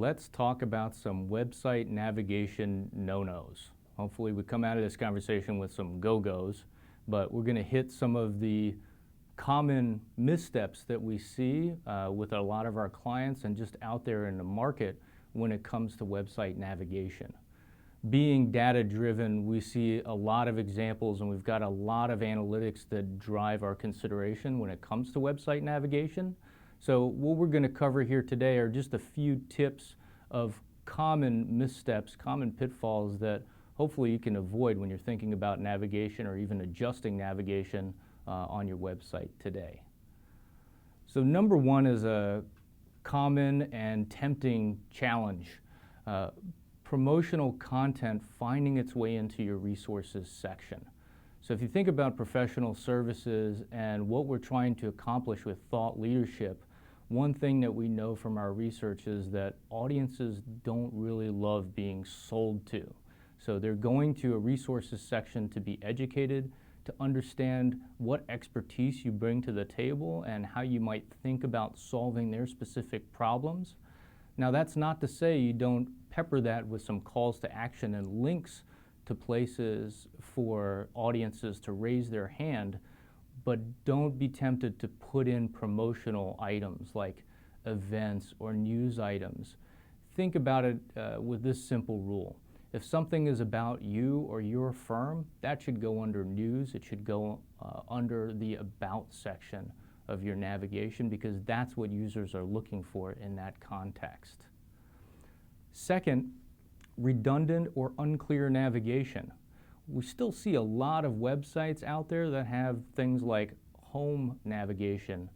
let's talk about some website navigation no-nos. Hopefully we come out of this conversation with some go-go's, but we're going to hit some of the common missteps that we see with a lot of our clients and just out there in the market when it comes to website navigation. Being data-driven, we see a lot of examples and we've got a lot of analytics that drive our consideration when it comes to website navigation. So what we're going to cover here today are just a few tips of common missteps, common pitfalls that hopefully you can avoid when you're thinking about navigation or even adjusting navigation on your website today. So number one is a common and tempting challenge. Promotional content finding its way into your resources section. So if you think about professional services and what we're trying to accomplish with thought leadership, one thing that we know from our research is that audiences don't really love being sold to. So they're going to a resources section to be educated, to understand what expertise you bring to the table and how you might think about solving their specific problems. Now that's not to say you don't pepper that with some calls to action and links to places for audiences to raise their hand, but don't be tempted to put in promotional items like events or news items. Think about it with this simple rule. If something is about you or your firm, that should go under news. It should go under the about section of your navigation because that's what users are looking for in that context. Second, redundant or unclear navigation. We still see a lot of websites out there that have things like home navigation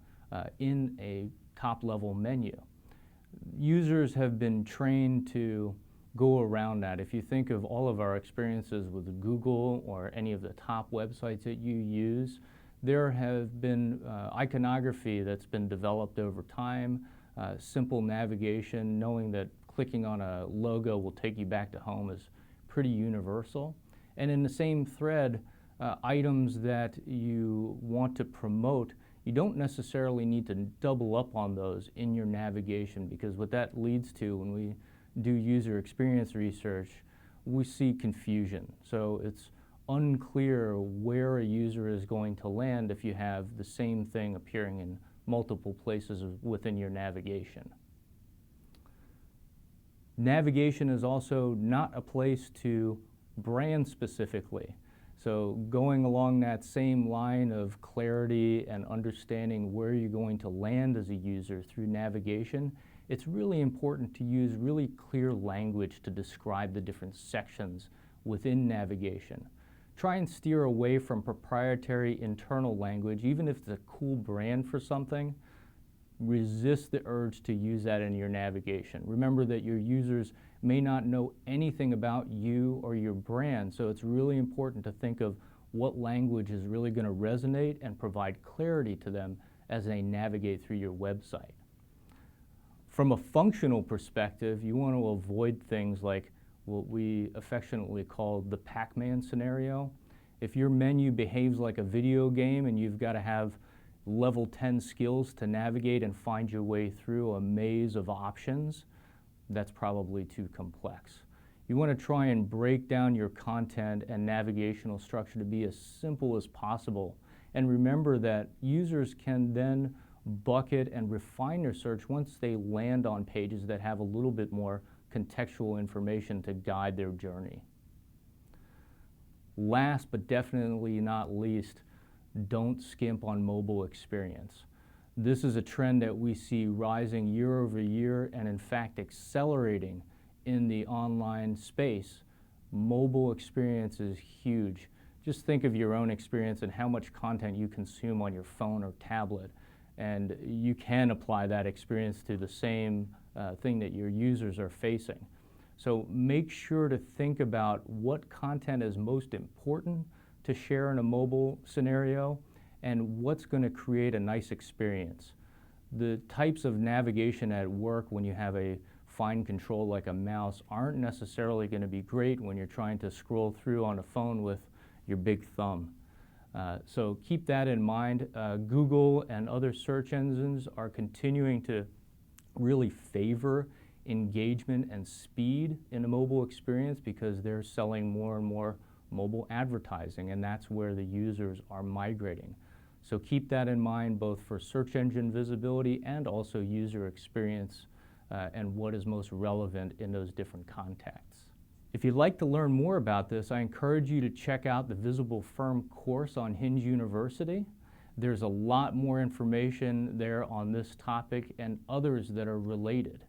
in a top-level menu. Users have been trained to go around that. If you think of all of our experiences with Google or any of the top websites that you use, there have been iconography that's been developed over time, simple navigation, knowing that clicking on a logo will take you back to home is pretty universal. And in the same thread, items that you want to promote, you don't necessarily need to double up on those in your navigation because what that leads to when we do user experience research, we see confusion. So it's unclear where a user is going to land if you have the same thing appearing in multiple places within your navigation. Navigation is also not a place to brand specifically. So going along that same line of clarity and understanding where you're going to land as a user through navigation, it's really important to use really clear language to describe the different sections within navigation. Try and steer away from proprietary internal language, even if it's a cool brand for something. Resist the urge to use that in your navigation. Remember that your users may not know anything about you or your brand, so it's really important to think of what language is really going to resonate and provide clarity to them as they navigate through your website. From a functional perspective, you want to avoid things like what we affectionately call the Pac-Man scenario. If your menu behaves like a video game and you've got to have level 10 skills to navigate and find your way through a maze of options, that's probably too complex. You want to try and break down your content and navigational structure to be as simple as possible. And remember that users can then bucket and refine their search once they land on pages that have a little bit more contextual information to guide their journey. Last but definitely not least, don't skimp on mobile experience. This is a trend that we see rising year over year and in fact accelerating in the online space. Mobile experience is huge. Just think of your own experience and how much content you consume on your phone or tablet, and you can apply that experience to the same thing that your users are facing. So make sure to think about what content is most important to share in a mobile scenario and what's going to create a nice experience. The types of navigation at work when you have a fine control like a mouse aren't necessarily going to be great when you're trying to scroll through on a phone with your big thumb. So keep that in mind. Google and other search engines are continuing to really favor engagement and speed in a mobile experience because they're selling more and more mobile advertising, and that's where the users are migrating. So keep that in mind both for search engine visibility and also user experience and what is most relevant in those different contexts. If you'd like to learn more about this, I encourage you to check out the Visible Firm course on Hinge University. There's a lot more information there on this topic and others that are related.